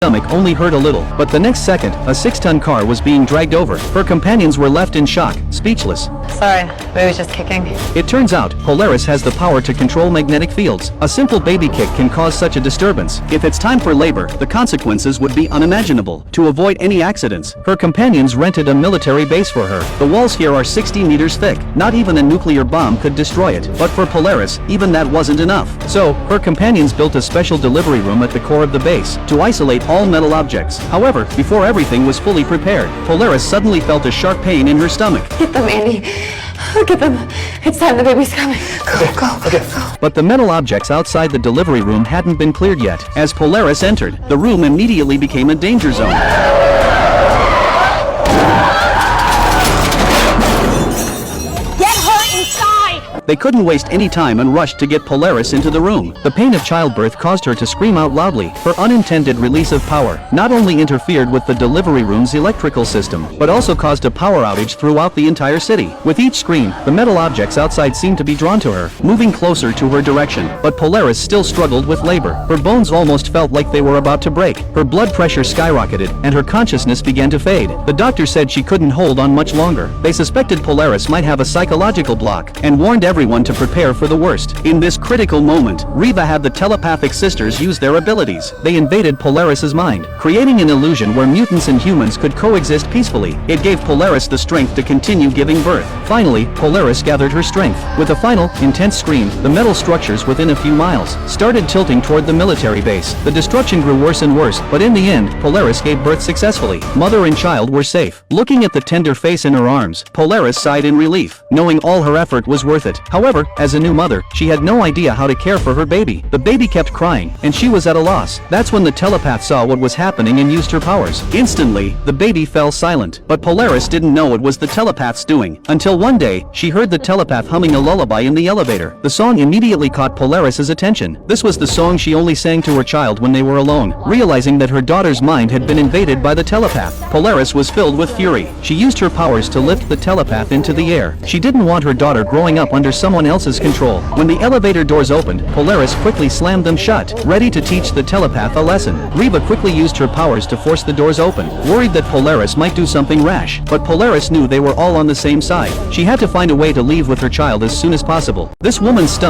stomach only hurt a little, but the next second, a 6-ton car was being dragged over. Her companions were left in shock, speechless. Sorry, baby was just kicking. It turns out, Polaris has the power to control magnetic fields. A simple baby kick can cause such a disturbance. If it's time for labor, the consequences would be unimaginable. To avoid any accidents, her companions rented a military base for her. The walls here are 60 meters thick. Not even a nuclear bomb could destroy it. But for Polaris, even that wasn't enough. So, her companions built a special delivery room at the core of the base to isolate all metal objects. However, before everything was fully prepared, Polaris suddenly felt a sharp pain in her stomach. Get them, Andy. Get them. It's time, the baby's coming. Go. But the metal objects outside the delivery room hadn't been cleared yet. As Polaris entered, the room immediately became a danger zone. They couldn't waste any time and rushed to get Polaris into the room. The pain of childbirth caused her to scream out loudly. Her unintended release of power not only interfered with the delivery room's electrical system, but also caused a power outage throughout the entire city. With each scream, the metal objects outside seemed to be drawn to her, moving closer to her direction. But Polaris still struggled with labor. Her bones almost felt like they were about to break. Her blood pressure skyrocketed, and her consciousness began to fade. The doctor said she couldn't hold on much longer. They suspected Polaris might have a psychological block, and warned everyone to prepare for the worst. In this critical moment, Reva had the telepathic sisters use their abilities. They invaded Polaris's mind, creating an illusion where mutants and humans could coexist peacefully. It gave Polaris the strength to continue giving birth. Finally, Polaris gathered her strength. With a final, intense scream, the metal structures within a few miles started tilting toward the military base. The destruction grew worse and worse, but in the end, Polaris gave birth successfully. Mother and child were safe. Looking at the tender face in her arms, Polaris sighed in relief, knowing all her effort was worth it. However, as a new mother, she had no idea how to care for her baby. The baby kept crying, and she was at a loss. That's when the telepath saw what was happening and used her powers. Instantly, the baby fell silent, but Polaris didn't know it was the telepath's doing, until one day, she heard the telepath humming a lullaby in the elevator. The song immediately caught Polaris's attention. This was the song she only sang to her child when they were alone. Realizing that her daughter's mind had been invaded by the telepath, Polaris was filled with fury. She used her powers to lift the telepath into the air. She didn't want her daughter growing up under someone else's control. When the elevator doors opened, Polaris quickly slammed them shut, ready to teach the telepath a lesson. Reva quickly used her powers to force the doors open, worried that Polaris might do something rash. But Polaris knew they were all on the same side. She had to find a way to leave with her child as soon as possible. This woman's stomach